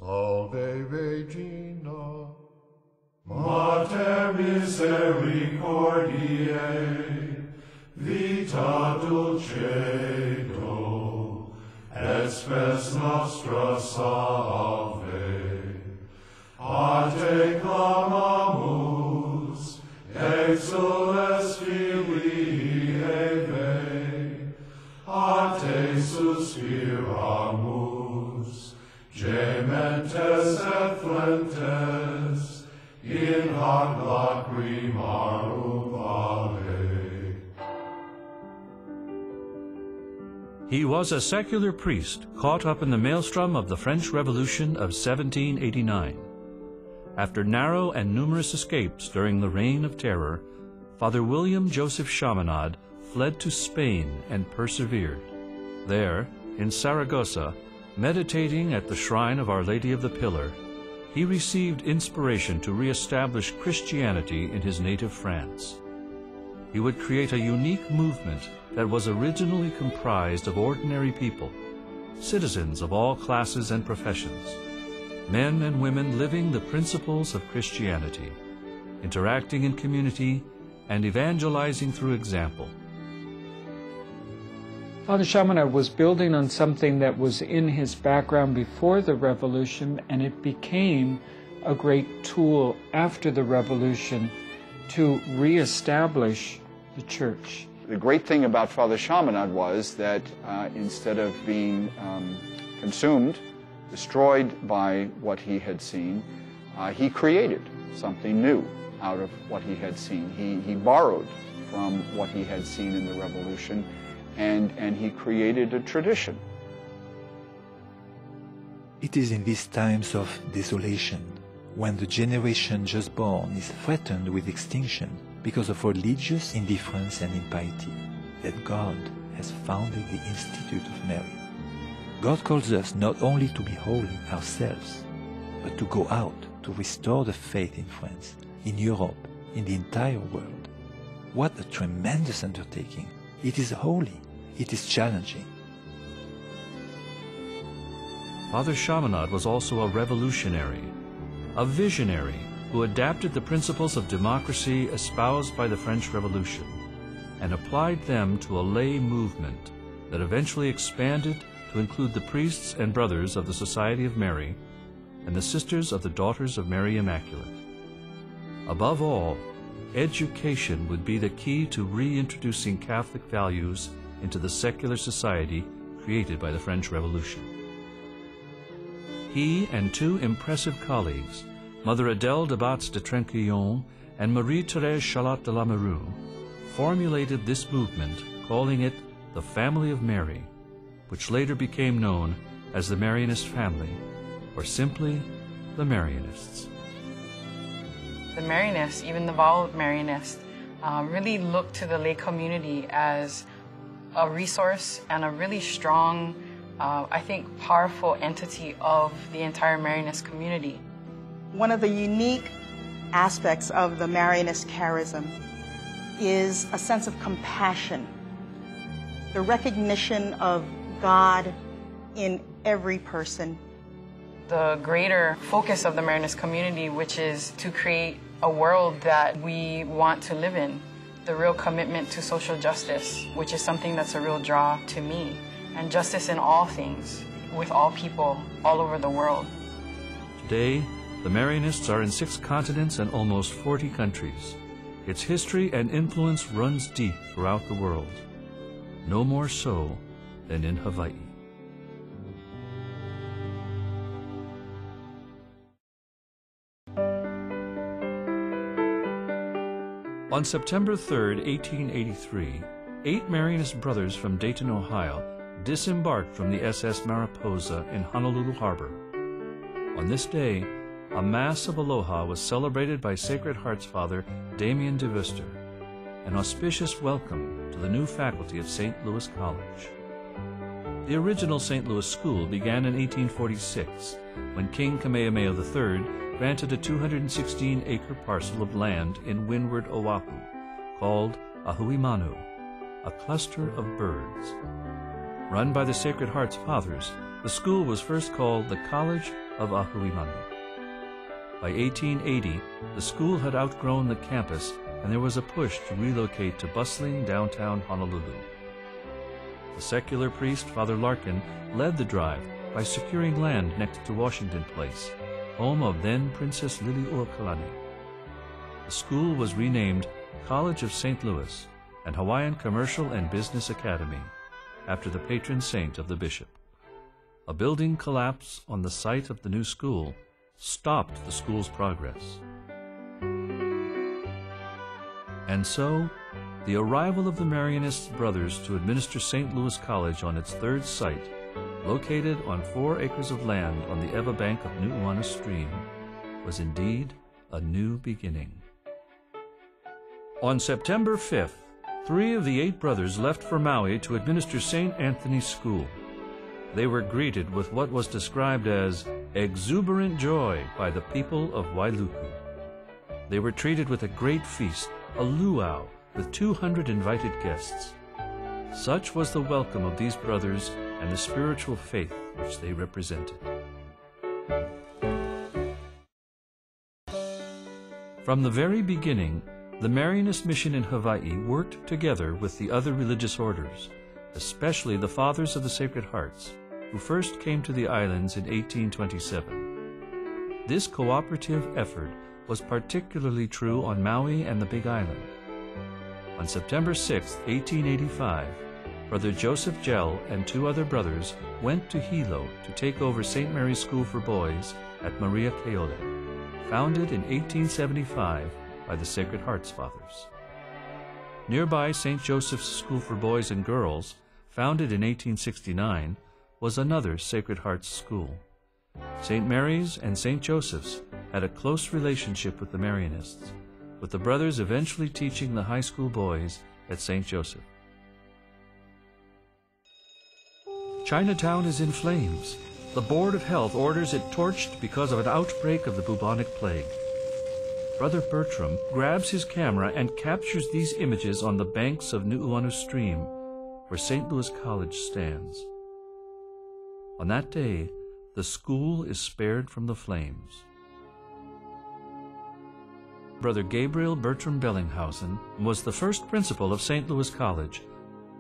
Salve Regina, Mater misericordiae, vita dulcedo, et spes nostra salve. A te clamamus, exules filii Evae, a te suspiramus, gementes et flentes, in hoc lacrimarum vale. He was a secular priest caught up in the maelstrom of the French Revolution of 1789. After narrow and numerous escapes during the Reign of Terror, Father William Joseph Chaminade fled to Spain and persevered. There, in Saragossa, meditating at the shrine of Our Lady of the Pillar, he received inspiration to re-establish Christianity in his native France. He would create a unique movement that was originally comprised of ordinary people, citizens of all classes and professions, men and women living the principles of Christianity, interacting in community, and evangelizing through example. Father Chaminade was building on something that was in his background before the Revolution, and it became a great tool after the Revolution to reestablish the Church. The great thing about Father Chaminade was that instead of being consumed, destroyed by what he had seen, he created something new out of what he had seen. He borrowed from what he had seen in the Revolution, and he created a tradition. It is in these times of desolation, when the generation just born is threatened with extinction because of religious indifference and impiety, that God has founded the Institute of Mary. God calls us not only to be holy ourselves, but to go out to restore the faith in France, in Europe, in the entire world. What a tremendous undertaking! It is holy, it is challenging. Father Chaminade was also a revolutionary, a visionary who adapted the principles of democracy espoused by the French Revolution and applied them to a lay movement that eventually expanded to include the priests and brothers of the Society of Mary and the Sisters of the Daughters of Mary Immaculate. Above all, education would be the key to reintroducing Catholic values into the secular society created by the French Revolution. He and two impressive colleagues, Mother Adèle de Batz de Trenquillon and Marie-Thérèse Charlotte de Lamoureux, formulated this movement, calling it the Family of Mary, which later became known as the Marianist family, or simply the Marianists. The Marianists, even the Vowel Marianists, really look to the lay community as a resource and a really strong, I think, powerful entity of the entire Marianist community. One of the unique aspects of the Marianist charism is a sense of compassion, the recognition of God in every person. The greater focus of the Marianist community, which is to create a world that we want to live in, the real commitment to social justice, which is something that's a real draw to me, and justice in all things, with all people all over the world. Today, the Marianists are in 6 continents and almost 40 countries. Its history and influence runs deep throughout the world, no more so than in Hawaii. On September 3, 1883, 8 Marianist brothers from Dayton, Ohio, disembarked from the SS Mariposa in Honolulu Harbor. On this day, a Mass of Aloha was celebrated by Sacred Heart's Father Damien de Veuster, an auspicious welcome to the new faculty of St. Louis College. The original St. Louis School began in 1846, when King Kamehameha III granted a 216-acre parcel of land in windward Oahu, called Ahuimanu, a cluster of birds. Run by the Sacred Heart's Fathers, the school was first called the College of Ahuimanu. By 1880, the school had outgrown the campus, and there was a push to relocate to bustling downtown Honolulu. The secular priest, Father Larkin, led the drive by securing land next to Washington Place, home of then Princess Liliuokalani. The school was renamed College of St. Louis and Hawaiian Commercial and Business Academy, after the patron saint of the bishop. A building collapse on the site of the new school stopped the school's progress. And so, the arrival of the Marianist brothers to administer St. Louis College on its third site, located on 4 acres of land on the Ewa bank of Nu'uanu Stream, was indeed a new beginning. On September 5th, 3 of the 8 brothers left for Maui to administer St. Anthony's School. They were greeted with what was described as exuberant joy by the people of Wailuku. They were treated with a great feast, a luau, with 200 invited guests. Such was the welcome of these brothers and the spiritual faith which they represented. From the very beginning, the Marianist mission in Hawaii worked together with the other religious orders, especially the Fathers of the Sacred Hearts, who first came to the islands in 1827. This cooperative effort was particularly true on Maui and the Big Island. On September 6, 1885, Brother Joseph Gell and 2 other brothers went to Hilo to take over St. Mary's School for Boys at Maria Keole, founded in 1875 by the Sacred Hearts Fathers. Nearby St. Joseph's School for Boys and Girls, founded in 1869, was another Sacred Hearts school. St. Mary's and St. Joseph's had a close relationship with the Marianists, with the brothers eventually teaching the high school boys at St. Joseph. Chinatown is in flames. The Board of Health orders it torched because of an outbreak of the bubonic plague. Brother Bertram grabs his camera and captures these images on the banks of Nu'uanu Stream, where St. Louis College stands. On that day, the school is spared from the flames. Brother Gabriel Bertram Bellinghausen was the first principal of St. Louis College.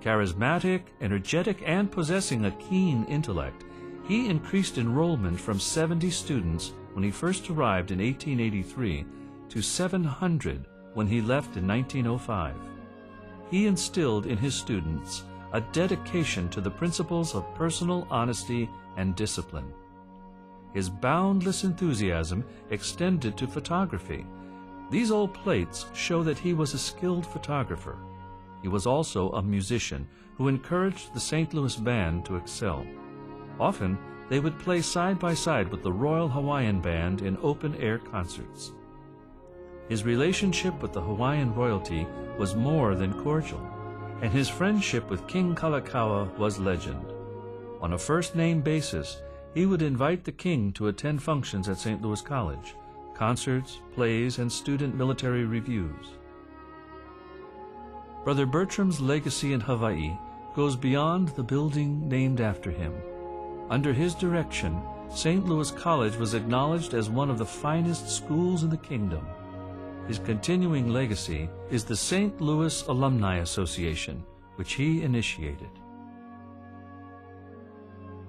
Charismatic, energetic, and possessing a keen intellect, he increased enrollment from 70 students when he first arrived in 1883 to 700 when he left in 1905. He instilled in his students a dedication to the principles of personal honesty and discipline. His boundless enthusiasm extended to photography. These old plates show that he was a skilled photographer. He was also a musician who encouraged the St. Louis Band to excel. Often, they would play side by side with the Royal Hawaiian Band in open-air concerts. His relationship with the Hawaiian royalty was more than cordial, and his friendship with King Kalakaua was legend. On a first-name basis, he would invite the king to attend functions at St. Louis College, concerts, plays, and student military reviews. Brother Bertram's legacy in Hawaii goes beyond the building named after him. Under his direction, St. Louis College was acknowledged as one of the finest schools in the kingdom. His continuing legacy is the St. Louis Alumni Association, which he initiated.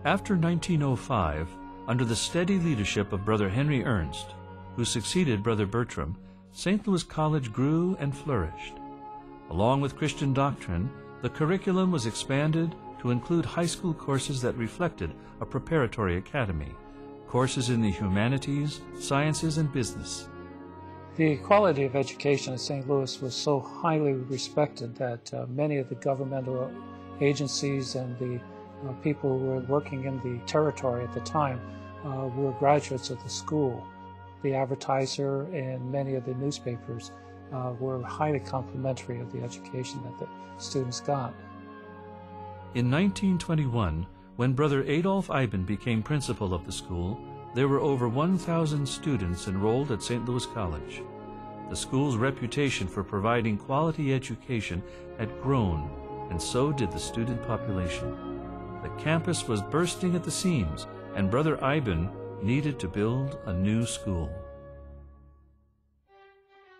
After 1905, under the steady leadership of Brother Henry Ernst, who succeeded Brother Bertram, St. Louis College grew and flourished. Along with Christian doctrine, the curriculum was expanded to include high school courses that reflected a preparatory academy, courses in the humanities, sciences, and business. The quality of education at St. Louis was so highly respected that many of the governmental agencies and the people who were working in the territory at the time were graduates of the school. The advertiser and many of the newspapers were highly complimentary of the education that the students got. In 1921, when Brother Adolf Eiben became principal of the school, there were over 1,000 students enrolled at St. Louis College. The school's reputation for providing quality education had grown, and so did the student population. The campus was bursting at the seams, and Brother Eiben, needed to build a new school.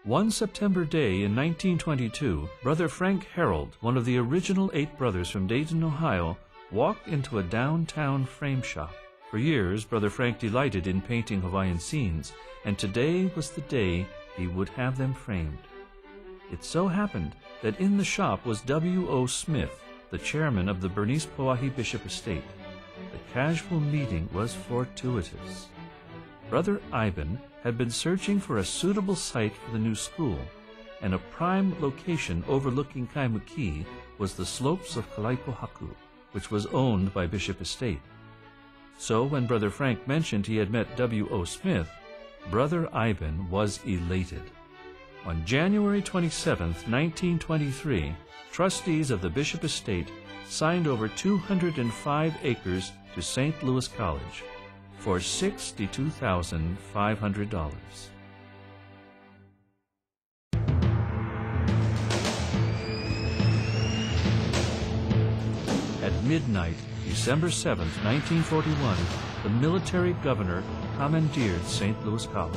One September day in 1922, Brother Frank Harold, one of the original 8 brothers from Dayton, Ohio, walked into a downtown frame shop. For years, Brother Frank delighted in painting Hawaiian scenes, and today was the day he would have them framed. It so happened that in the shop was W.O. Smith, the chairman of the Bernice Pauahi Bishop Estate. The casual meeting was fortuitous. Brother Ivan had been searching for a suitable site for the new school, and a prime location overlooking Kaimuki was the slopes of Kalaipohaku, which was owned by Bishop Estate. So when Brother Frank mentioned he had met W.O. Smith, Brother Ivan was elated. On January 27, 1923, trustees of the Bishop Estate signed over 205 acres to St. Louis College for $62,500. At midnight, December 7, 1941, the military governor commandeered St. Louis College.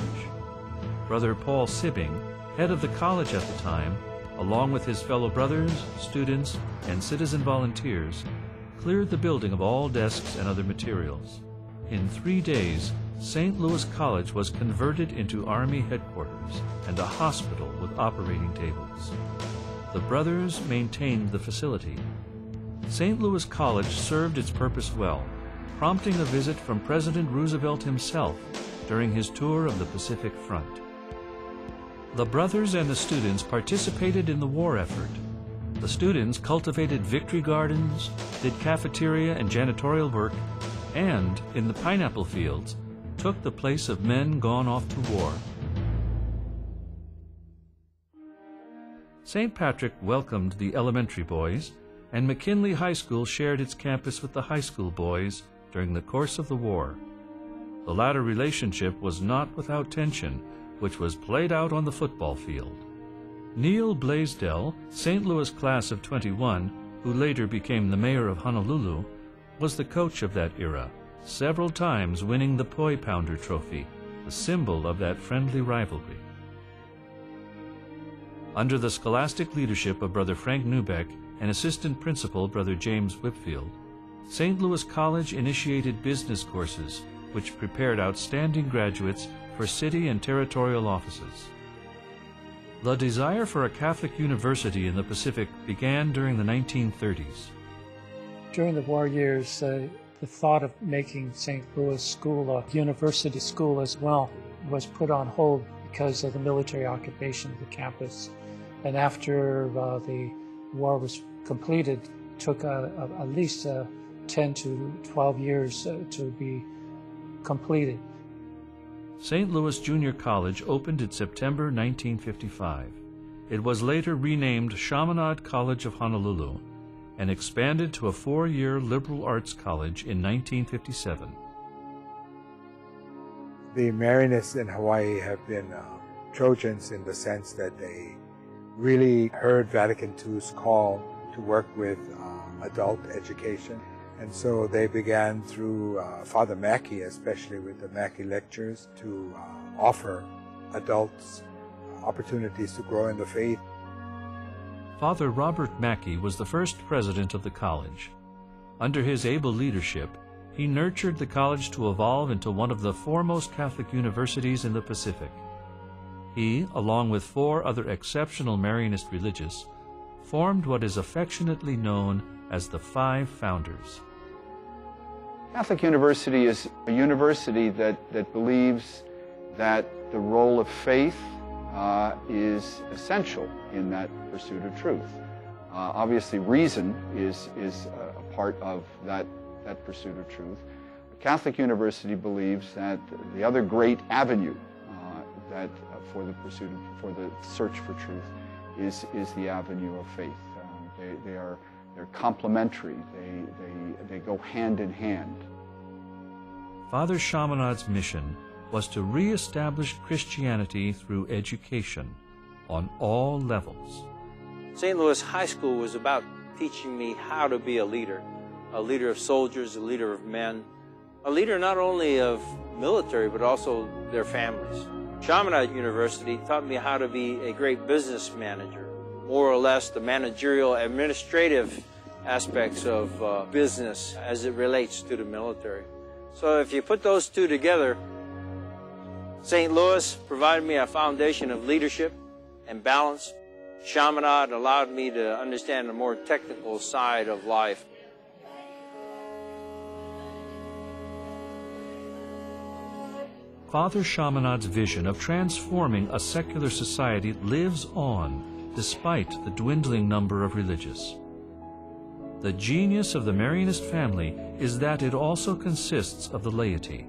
Brother Paul Sibbing, head of the college at the time, along with his fellow brothers, students, and citizen volunteers, cleared the building of all desks and other materials. In 3 days, St. Louis College was converted into Army headquarters and a hospital with operating tables. The brothers maintained the facility. St. Louis College served its purpose well, prompting a visit from President Roosevelt himself during his tour of the Pacific Front. The brothers and the students participated in the war effort. The students cultivated victory gardens, did cafeteria and janitorial work, and, in the pineapple fields, took the place of men gone off to war. St. Patrick welcomed the elementary boys, and McKinley High School shared its campus with the high school boys during the course of the war. The latter relationship was not without tension, which was played out on the football field. Neil Blaisdell, St. Louis class of 21, who later became the mayor of Honolulu, was the coach of that era, several times winning the Poi Pounder Trophy, the symbol of that friendly rivalry. Under the scholastic leadership of Brother Frank Newbeck and Assistant Principal Brother James Whitfield, St. Louis College initiated business courses which prepared outstanding graduates for city and territorial offices. The desire for a Catholic university in the Pacific began during the 1930s. During the war years, the thought of making St. Louis School a university school as well was put on hold because of the military occupation of the campus. And after the war was completed, it took at least 10 to 12 years to be completed. St. Louis Junior College opened in September 1955. It was later renamed Chaminade College of Honolulu and expanded to a 4-year liberal arts college in 1957. The Marianists in Hawaii have been Trojans in the sense that they really heard Vatican II's call to work with adult education. And so they began through Father Mackey, especially with the Mackey lectures, to offer adults opportunities to grow in the faith. Father Robert Mackey was the first president of the college. Under his able leadership, he nurtured the college to evolve into one of the foremost Catholic universities in the Pacific. He, along with 4 other exceptional Marianist religious, formed what is affectionately known as the 5 Founders. Catholic University is a university that believes that the role of faith is essential in that pursuit of truth. Obviously, reason is a part of that pursuit of truth. Catholic University believes that the other great avenue for the search for truth is the avenue of faith. They're complementary. They go hand in hand. Father Chaminade's mission was to reestablish Christianity through education on all levels. St. Louis High School was about teaching me how to be a leader of soldiers, a leader of men, a leader not only of military, but also their families. Chaminade University taught me how to be a great business manager, more or less the managerial, administrative aspects of business as it relates to the military. So if you put those two together, St. Louis provided me a foundation of leadership and balance. Chaminade allowed me to understand the more technical side of life. Father Chaminade's vision of transforming a secular society lives on despite the dwindling number of religious. The genius of the Marianist family is that it also consists of the laity.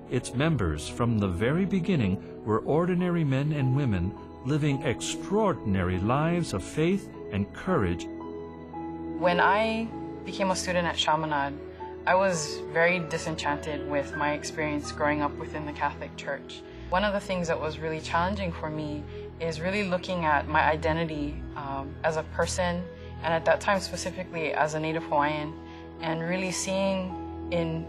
Its members from the very beginning were ordinary men and women living extraordinary lives of faith and courage. When I became a student at Chaminade, I was very disenchanted with my experience growing up within the Catholic Church. One of the things that was really challenging for me is really looking at my identity as a person, and at that time specifically as a Native Hawaiian, and really seeing in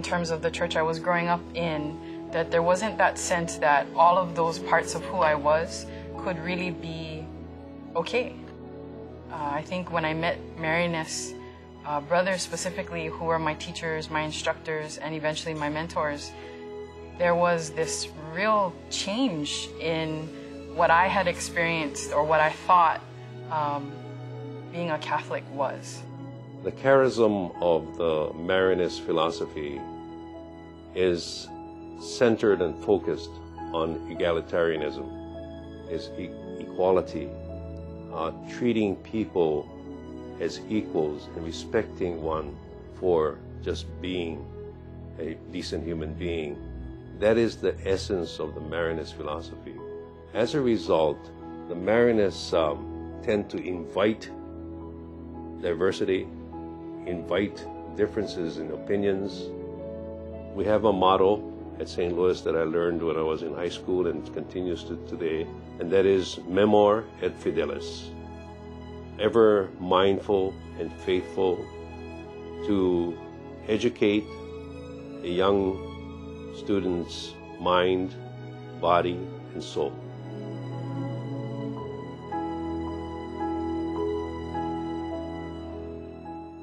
terms of the church I was growing up in, that there wasn't that sense that all of those parts of who I was could really be okay. I think when I met Marianists, brothers specifically, who were my teachers, my instructors, and eventually my mentors, there was this real change in what I had experienced or what I thought being a Catholic was. The charism of the Marianist philosophy is centered and focused on egalitarianism, is equality, treating people as equals and respecting one for just being a decent human being. That is the essence of the Marianist philosophy. As a result, the Marianists tend to invite diversity, invite differences in opinions. We have a motto at St. Louis that I learned when I was in high school and continues to today, and that is Memor et Fidelis. Ever mindful and faithful to educate a young student's mind, body, and soul.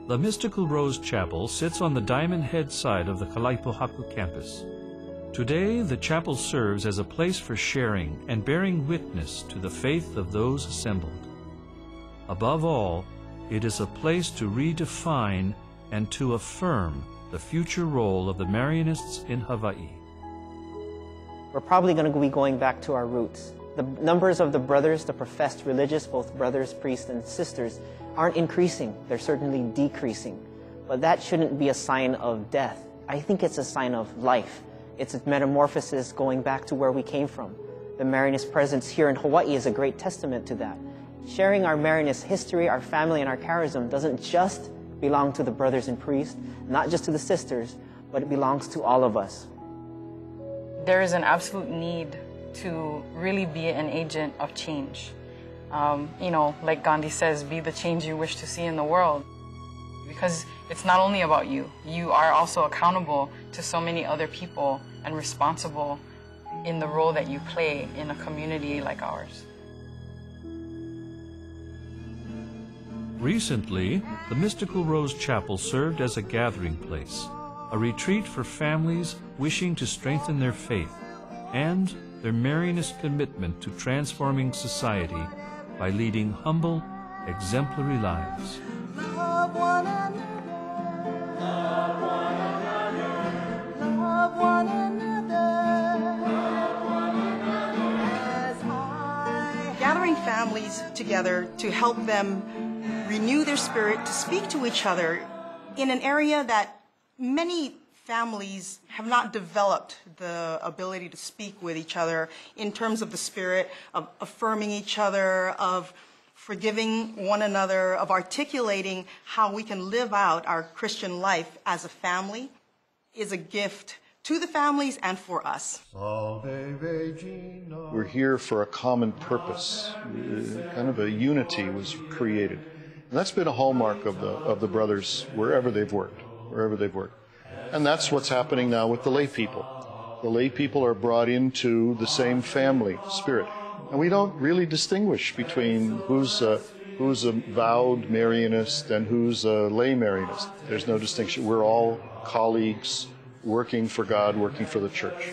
The Mystical Rose Chapel sits on the Diamond Head side of the Kalaipohaku campus. Today, the chapel serves as a place for sharing and bearing witness to the faith of those assembled. Above all, it is a place to redefine and to affirm the future role of the Marianists in Hawaii. We're probably going to be going back to our roots. The numbers of the brothers, the professed religious, both brothers, priests, and sisters, aren't increasing. They're certainly decreasing. But that shouldn't be a sign of death. I think it's a sign of life. It's a metamorphosis going back to where we came from. The Marianist presence here in Hawaii is a great testament to that. Sharing our Marianist history, our family, and our charism doesn't just belong to the brothers and priests, not just to the sisters, but it belongs to all of us. There is an absolute need to really be an agent of change. Like Gandhi says, be the change you wish to see in the world. Because it's not only about you. You are also accountable to so many other people and responsible in the role that you play in a community like ours. Recently, the Mystical Rose Chapel served as a gathering place, a retreat for families wishing to strengthen their faith and their Marianist commitment to transforming society by leading humble, exemplary lives. Love one another. Love one another. Love one another. Love one another. As I... Gathering families together to help them renew their spirit, to speak to each other in an area that many families have not developed the ability to speak with each other in terms of the spirit, of affirming each other, of forgiving one another, of articulating how we can live out our Christian life as a family, is a gift to the families and for us. We're here for a common purpose. Kind of a unity was created. And that's been a hallmark of the brothers wherever they've worked. And that's what's happening now with the lay people. The lay people are brought into the same family spirit. And we don't really distinguish between who's a vowed Marianist and who's a lay Marianist. There's no distinction. We're all colleagues working for God, working for the church.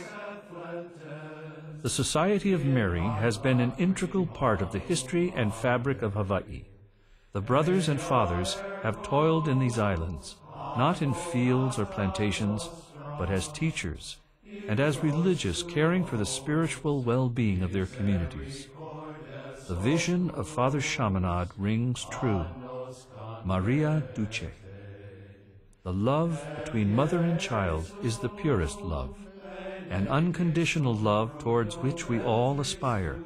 The Society of Mary has been an integral part of the history and fabric of Hawaii. The brothers and fathers have toiled in these islands, not in fields or plantations, but as teachers and as religious caring for the spiritual well-being of their communities. The vision of Father Chaminade rings true. Maria Duce. The love between mother and child is the purest love, an unconditional love towards which we all aspire.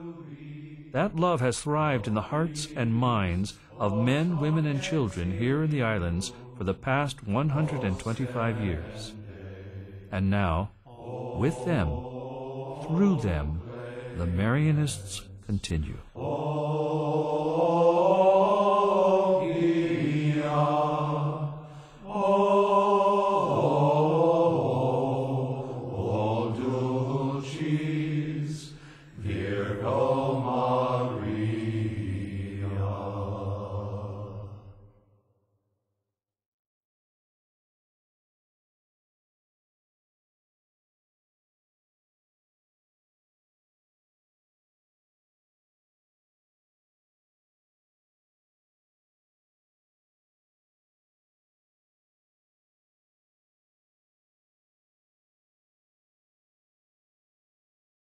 That love has thrived in the hearts and minds of men, women, and children here in the islands for the past 125 years. And now, with them, through them, the Marianists continue.